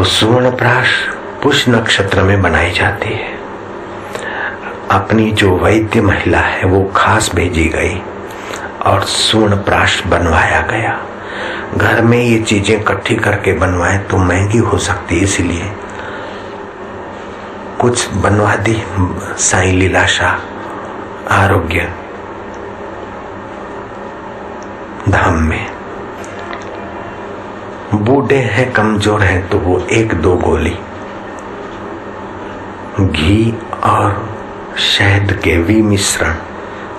तो सुवर्णप्राश पुष्य नक्षत्र में बनाई जाती है। अपनी जो वैद्य महिला है वो खास भेजी गई और सुवर्णप्राश बनवाया गया। घर में ये चीजें इकट्ठी करके बनवाए तो महंगी हो सकती, इसलिए कुछ बनवा दी साईं लीलाशाह आरोग्य धाम में। बूढ़े हैं, कमजोर हैं, तो वो 1-2 गोली घी और शहद के विमिश्रण,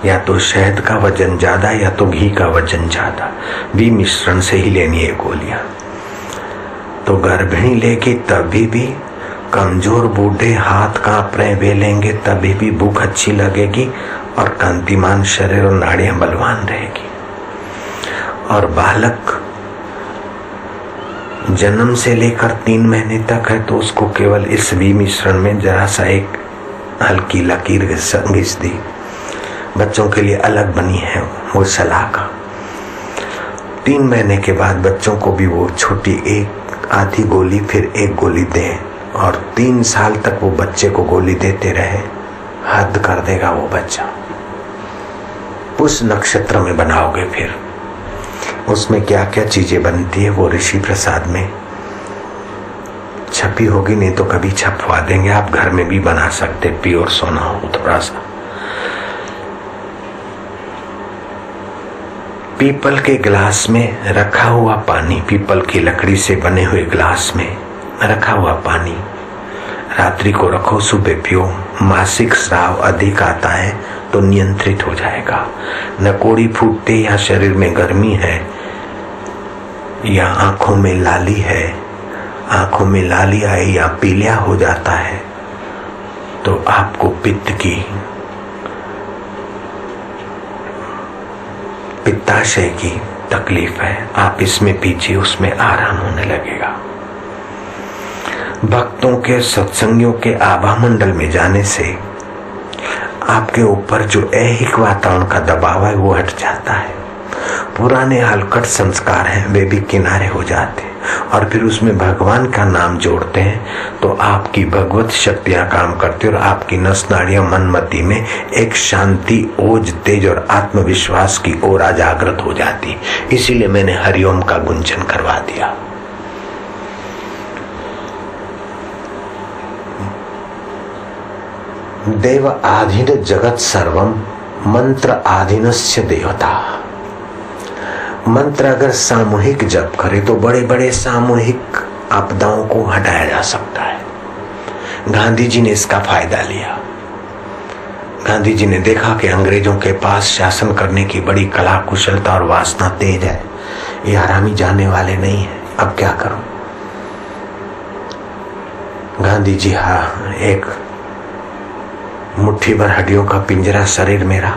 या तो शहद का वजन ज्यादा या तो घी का वजन ज्यादा, विमिश्रण से ही लेनी है गोलियां। तो गर्भिणी लेगी तभी भी, कमजोर बूढ़े हाथ कांप रहे वे लेंगे तभी भी भूख अच्छी लगेगी और कांतिमान शरीर और नाड़ियां बलवान रहेगी। और बालक जन्म से लेकर 3 महीने तक है तो उसको केवल इस विमिश्रण में जरा सा एक हल्की लकीर घिस दी। बच्चों के लिए अलग बनी है वो सलाह का। 3 महीने के बाद बच्चों को भी वो छोटी एक आधी गोली फिर 1 गोली दें और 3 साल तक वो बच्चे को गोली देते रहे, हद कर देगा वो बच्चा। उस नक्षत्र में बनाओगे फिर उसमें क्या क्या चीजें बनती है वो ऋषि प्रसाद में छपी होगी, नहीं तो कभी छपवा देंगे। आप घर में भी बना सकते, प्योर सोना हो थोड़ा सा। पीपल के गिलास में रखा हुआ पानी, पीपल की लकड़ी से बने हुए गिलास में रखा हुआ पानी रात्रि को रखो, सुबह पियो। मासिक स्राव अधिक आता है तो नियंत्रित हो जाएगा। नकोड़ी फूटते या शरीर में गर्मी है या आंखों में लाली है, आंखों में लाली आई या पीलिया हो जाता है तो आपको पित्ताशय की तकलीफ है, आप इसमें पीजिए, उसमें आराम होने लगेगा। भक्तों के सत्संगियों के आभा मंडल में जाने से आपके ऊपर जो ऐहिक वातावरण का दबाव है वो हट जाता है। पुराने हलकट संस्कार हैं वे भी किनारे हो जाते हैं और फिर उसमें भगवान का नाम जोड़ते हैं तो आपकी भगवत शक्तियां काम करती और आपकी नस नाड़ियां मनमति में एक शांति, ओज, तेज और आत्मविश्वास की ओर जागृत हो जाती। इसीलिए मैंने हरिओम का गुंजन करवा दिया। देव आधीन जगत सर्वम मंत्र आधीनस्य देवता। मंत्र अगर सामूहिक जप करे तो बड़े बड़े सामूहिक आपदाओं को हटाया जा सकता है। गांधी जी ने इसका फायदा लिया। गांधी जी ने देखा कि अंग्रेजों के पास शासन करने की बड़ी कला, कुशलता और वासना तेज है, ये आरामी जाने वाले नहीं है, अब क्या करूं। गांधी जी एक मुट्ठी भर हड्डियों का पिंजरा शरीर मेरा,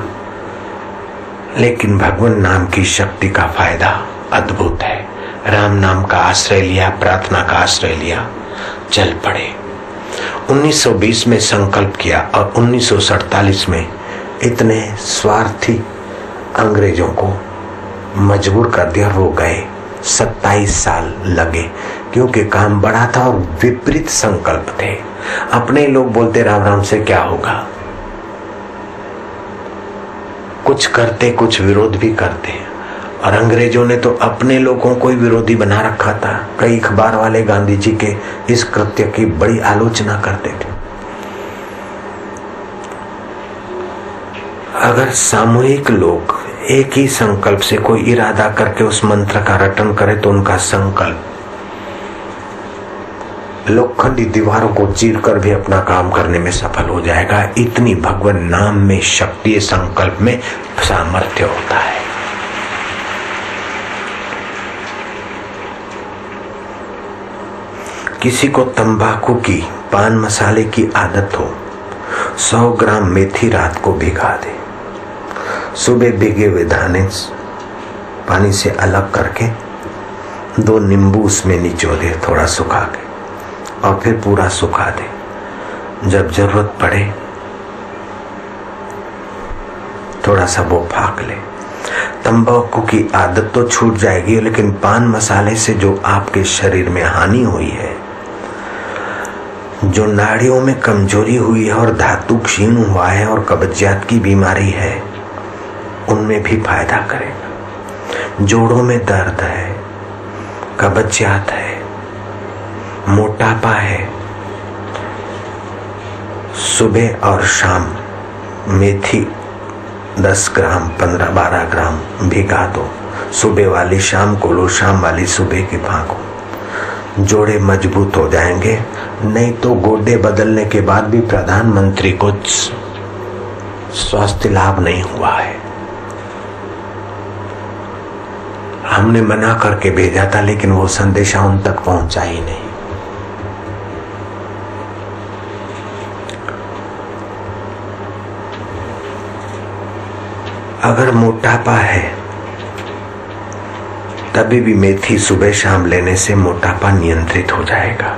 लेकिन भगवान नाम की शक्ति का फायदा अद्भुत है। राम नाम का आश्रय लिया, प्रार्थना का आश्रय लिया, चल पड़े। 1920 में संकल्प किया और 1947 में इतने स्वार्थी अंग्रेजों को मजबूर कर दिया, वो गए। 27 साल लगे क्योंकि काम बड़ा था और विपरीत संकल्प थे। अपने लोग बोलते राम राम से क्या होगा, कुछ करते कुछ विरोध भी करते, और अंग्रेजों ने तो अपने लोगों को ही विरोधी बना रखा था। कई अखबार वाले गांधी जी के इस कृत्य की बड़ी आलोचना करते थे। अगर सामूहिक लोग एक ही संकल्प से कोई इरादा करके उस मंत्र का रटन करे तो उनका संकल्प लोखंडी दीवारों को चीरकर भी अपना काम करने में सफल हो जाएगा। इतनी भगवान नाम में शक्ति, संकल्प में सामर्थ्य होता है। किसी को तंबाकू की, पान मसाले की आदत हो, 100 ग्राम मेथी रात को भिगा दे, सुबह भीगे हुए दाने पानी से अलग करके 2 नींबू उसमें निचो दे, थोड़ा सुखा के, और फिर पूरा सुखा दे। जब जरूरत पड़े थोड़ा सा वो फाक ले। तंबाकू की आदत तो छूट जाएगी, लेकिन पान मसाले से जो आपके शरीर में हानि हुई है जो नाड़ियों में कमजोरी हुई है और धातु क्षीण हुआ है और कब्जियत की बीमारी है, उनमें भी फायदा करेगा। जोड़ों में दर्द है, कब्जियत है, मोटापा है, सुबह और शाम मेथी 10 ग्राम 15-12 ग्राम भिगा दो। सुबह वाली शाम को लो, शाम वाली सुबह की फांको। जोड़े मजबूत हो जाएंगे। नहीं तो गोडे बदलने के बाद भी प्रधानमंत्री को स्वास्थ्य लाभ नहीं हुआ है। हमने मना करके भेजा था, लेकिन वो संदेशा उन तक पहुंचा ही नहीं। अगर मोटापा है तभी भी मेथी सुबह शाम लेने से मोटापा नियंत्रित हो जाएगा।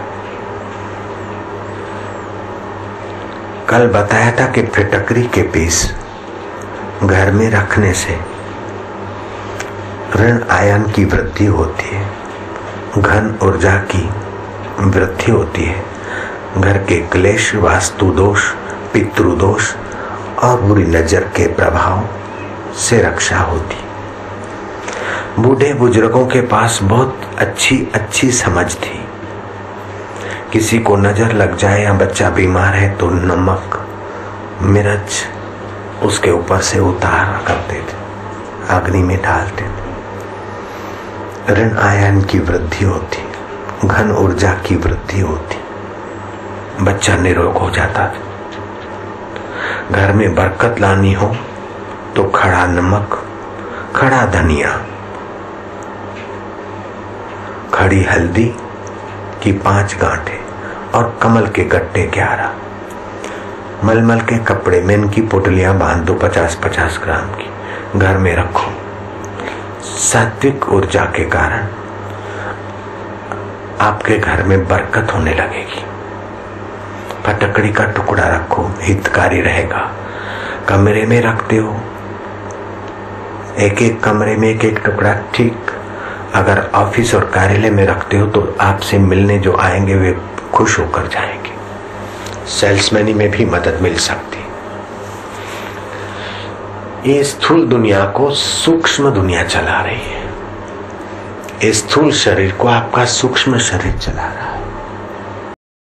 कल बताया था कि फिटकरी के पीस घर में रखने से ऋण आयन की वृद्धि होती है, घन ऊर्जा की वृद्धि होती है, घर के क्लेश, वास्तु दोष, पितृदोष और बुरी नजर के प्रभाव से रक्षा होती। बूढ़े बुजुर्गों के पास बहुत अच्छी समझ थी। किसी को नजर लग जाए या बच्चा बीमार है तो नमक मिर्च उसके ऊपर से उतार करते थे, अग्नि में डालते थे। ऋण आयन की वृद्धि होती, घन ऊर्जा की वृद्धि होती, बच्चा निरोग हो जाता था। घर में बरकत लानी हो तो खड़ा नमक, खड़ा धनिया, खड़ी हल्दी की 5 गांठें और कमल के गट्टे 11, मलमल के कपड़े में इनकी पोटलियां बांध दो 50-50 ग्राम की, घर में रखो। सात्विक ऊर्जा के कारण आपके घर में बरकत होने लगेगी। फटकड़ी का टुकड़ा रखो, हितकारी रहेगा। कमरे में रखते हो, एक कमरे में एक टुकड़ा ठीक। अगर ऑफिस और कार्यालय में रखते हो तो आपसे मिलने जो आएंगे वे खुश होकर जाएंगे। सेल्समैनी में भी मदद मिल सकती। ये स्थूल दुनिया को सूक्ष्म दुनिया चला रही है। इस स्थूल शरीर को आपका सूक्ष्म शरीर चला रहा है।